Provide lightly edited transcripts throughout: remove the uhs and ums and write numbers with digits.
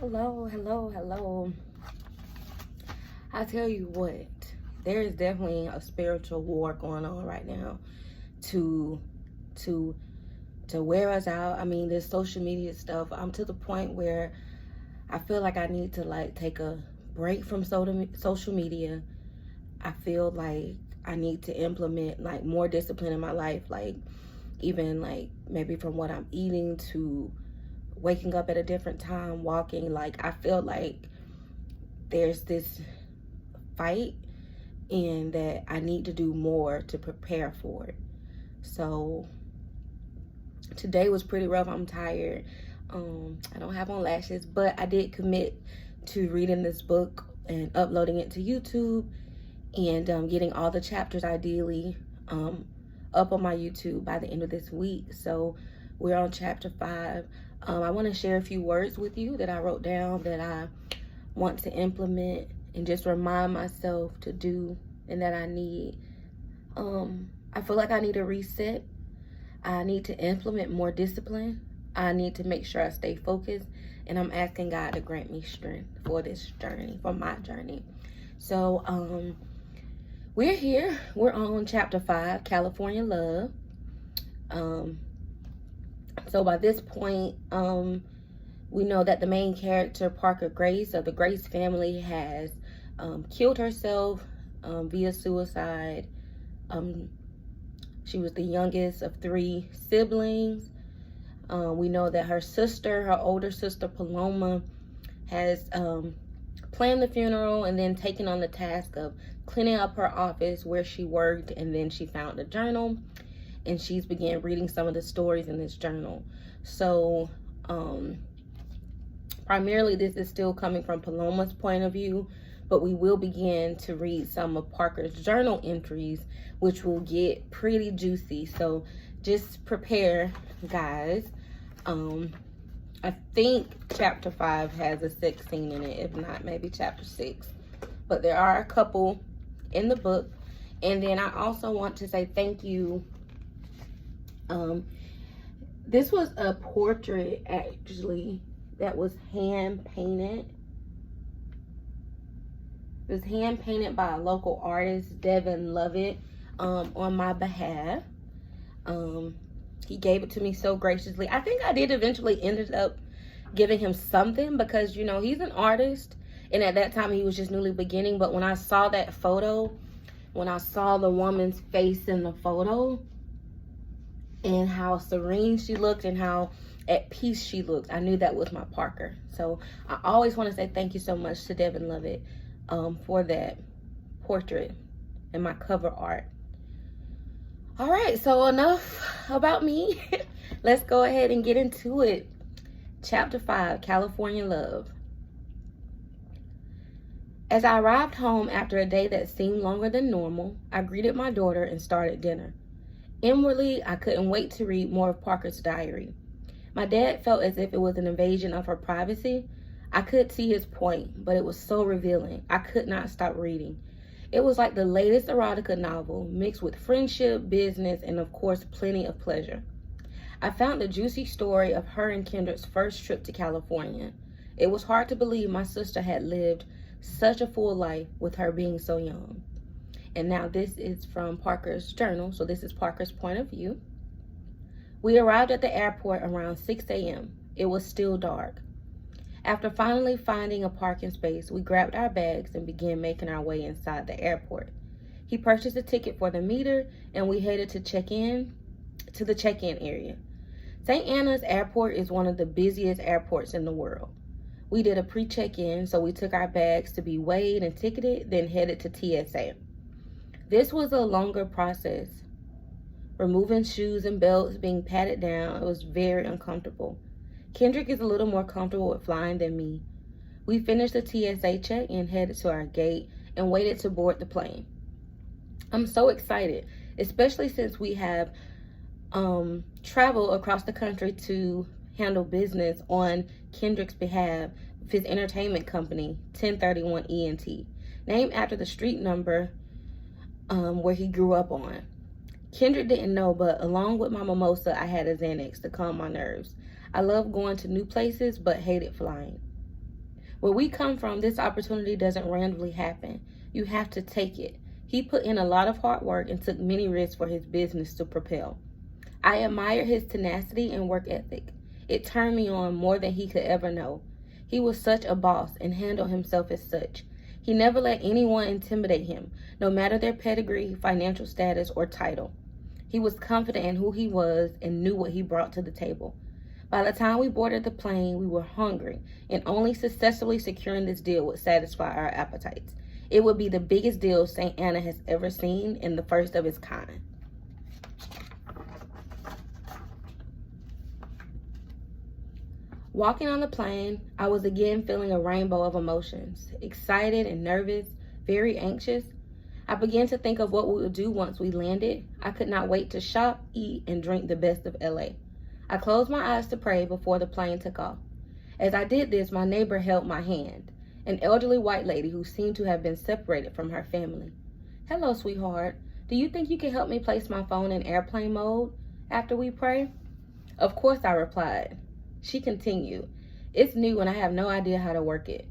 Hello, hello, hello. I tell you what, there is definitely a spiritual war going on right now to to wear us out. I mean, this social media stuff. I'm to the point where I feel like I need to take a break from social media. I feel like I need to implement more discipline in my life, even maybe from what I'm eating to waking up at a different time, walking. I feel like there's this fight and that I need to do more to prepare for it. So today was pretty rough. I'm tired. I don't have on lashes, but I did commit to reading this book and uploading it to YouTube and getting all the chapters ideally up on my YouTube by the end of this week. So we're on chapter 5. I want to share a few words with you that I wrote down that I want to implement and just remind myself to do and that I need. I feel like I need a reset. I need to implement more discipline. I need to make sure I stay focused, and I'm asking God to grant me strength for this journey, for my journey. So we're here. We're on chapter 5, California Love. So by this point, we know that the main character, Parker Grayce of the Grayce family, has killed herself via suicide. She was the youngest of 3 siblings. We know that her older sister Paloma, has planned the funeral and then taken on the task of cleaning up her office where she worked, and then she found a journal and she's began reading some of the stories in this journal. So primarily this is still coming from Paloma's point of view, but we will begin to read some of Parker's journal entries, which will get pretty juicy. So just prepare, guys. I think chapter 5 has a sex scene in it. If not, maybe chapter 6. But there are a couple in the book. And then I also want to say thank you. This was a portrait, actually, that was hand painted. It was hand painted by a local artist, Devin Lovett, on my behalf. He gave it to me so graciously. I think I did eventually ended up giving him something because, you know, he's an artist. And at that time, he was just newly beginning. But when I saw that photo, when I saw the woman's face in the photo and how serene she looked and how at peace she looked, I knew that was my Parker. So I always want to say thank you so much to Devin Lovett for that portrait and my cover art. All right, so enough about me. Let's go ahead and get into it. Chapter 5, California Love. As I arrived home after a day that seemed longer than normal, I greeted my daughter and started dinner. Inwardly, I couldn't wait to read more of Parker's diary. My dad felt as if it was an invasion of her privacy. I could see his point, but it was so revealing. I could not stop reading. It was like the latest erotica novel, mixed with friendship, business, and of course, plenty of pleasure. I found the juicy story of her and Kendrick's first trip to California. It was hard to believe my sister had lived such a full life with her being so young. And now this is from Parker's journal, so this is Parker's point of view. We arrived at the airport around 6 a.m. It was still dark. After finally finding a parking space, we grabbed our bags and began making our way inside the airport. He purchased a ticket for the meter, and we headed to the check-in area. St. Anna's Airport is one of the busiest airports in the world. We did a pre-check-in, so we took our bags to be weighed and ticketed, then headed to TSA. This was a longer process. Removing shoes and belts, being patted down, it was very uncomfortable. Kendrick is a little more comfortable with flying than me. We finished the TSA check and headed to our gate and waited to board the plane. I'm so excited, especially since we have traveled across the country to handle business on Kendrick's behalf with his entertainment company, 1031 ENT, named after the street number where he grew up on. Kendrick didn't know, but along with my mimosa, I had a Xanax to calm my nerves. I love going to new places, but hated flying. Where we come from, this opportunity doesn't randomly happen. You have to take it. He put in a lot of hard work and took many risks for his business to propel. I admire his tenacity and work ethic. It turned me on more than he could ever know. He was such a boss and handled himself as such. He never let anyone intimidate him, no matter their pedigree, financial status, or title. He was confident in who he was and knew what he brought to the table. By the time we boarded the plane, we were hungry, and only successfully securing this deal would satisfy our appetites. It would be the biggest deal St. Anna has ever seen and the first of its kind. Walking on the plane, I was again feeling a rainbow of emotions, excited and nervous, very anxious. I began to think of what we would do once we landed. I could not wait to shop, eat, and drink the best of LA. I closed my eyes to pray before the plane took off. As I did this, my neighbor held my hand, an elderly white lady who seemed to have been separated from her family. "Hello, sweetheart. Do you think you can help me place my phone in airplane mode after we pray?" "Of course," I replied. She continued, "It's new and I have no idea how to work it."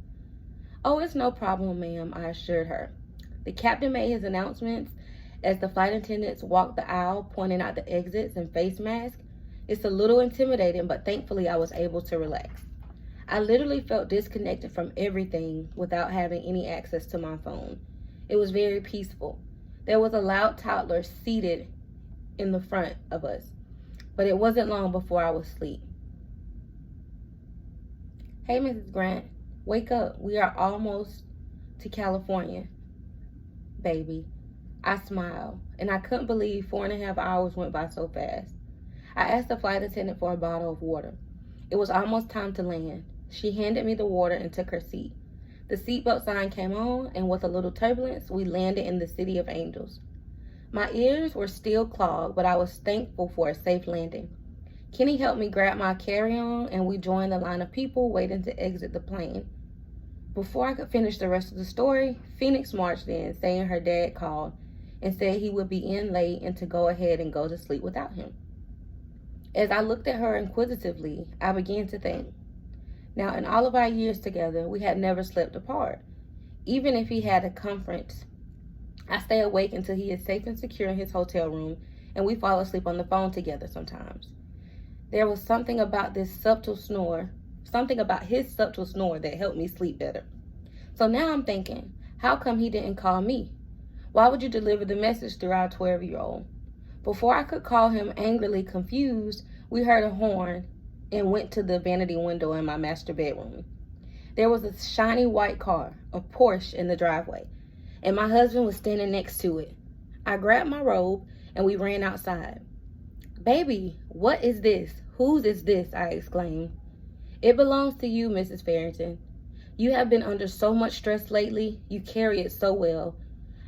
"Oh, it's no problem, ma'am," I assured her. The captain made his announcements as the flight attendants walked the aisle, pointing out the exits and face masks. It's a little intimidating, but thankfully I was able to relax. I literally felt disconnected from everything without having any access to my phone. It was very peaceful. There was a loud toddler seated in the front of us, but it wasn't long before I was asleep. "Hey, Mrs. Grant, wake up. We are almost to California, baby." I smiled, and I couldn't believe 4.5 hours went by so fast. I asked the flight attendant for a bottle of water. It was almost time to land. She handed me the water and took her seat. The seatbelt sign came on, and with a little turbulence, we landed in the City of Angels. My ears were still clogged, but I was thankful for a safe landing. Kenny helped me grab my carry-on, and we joined the line of people waiting to exit the plane. Before I could finish the rest of the story, Phoenix marched in, saying her dad called and said he would be in late and to go ahead and go to sleep without him. As I looked at her inquisitively, I began to think. Now, in all of our years together, we had never slept apart. Even if he had a conference, I stay awake until he is safe and secure in his hotel room, and we fall asleep on the phone together sometimes. There was something about his subtle snore that helped me sleep better. So now I'm thinking, how come he didn't call me? Why would you deliver the message through our 12-year-old? Before I could call him angrily confused, we heard a horn and went to the vanity window in my master bedroom. There was a shiny white car, a Porsche, in the driveway, and my husband was standing next to it. I grabbed my robe and we ran outside. "Baby, what is this? Whose is this?" I exclaimed. "It belongs to you, Mrs. Farrington. You have been under so much stress lately. You carry it so well.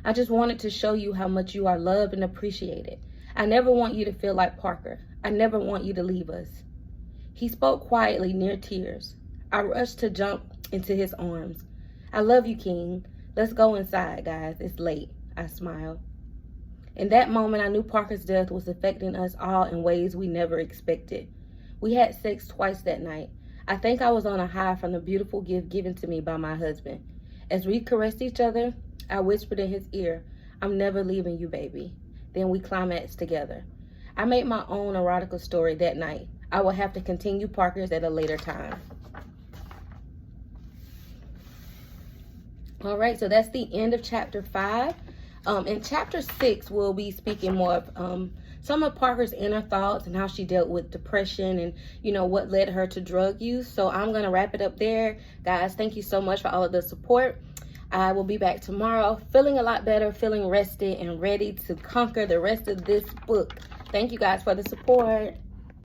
I just wanted to show you how much you are loved and appreciated. I never want you to feel like Parker. I never want you to leave us." He spoke quietly, near tears. I rushed to jump into his arms. "I love you, King. Let's go inside, guys. It's late." I smiled. In that moment, I knew Parker's death was affecting us all in ways we never expected. We had sex twice that night. I think I was on a high from the beautiful gift given to me by my husband. As we caressed each other, I whispered in his ear, "I'm never leaving you, baby." Then we climaxed together. I made my own erotica story that night. I will have to continue Parker's at a later time. All right, so that's the end of chapter 5. In chapter 6, we'll be speaking more of some of Parker's inner thoughts and how she dealt with depression and, what led her to drug use. So I'm going to wrap it up there. Guys, thank you so much for all of the support. I will be back tomorrow feeling a lot better, feeling rested and ready to conquer the rest of this book. Thank you guys for the support.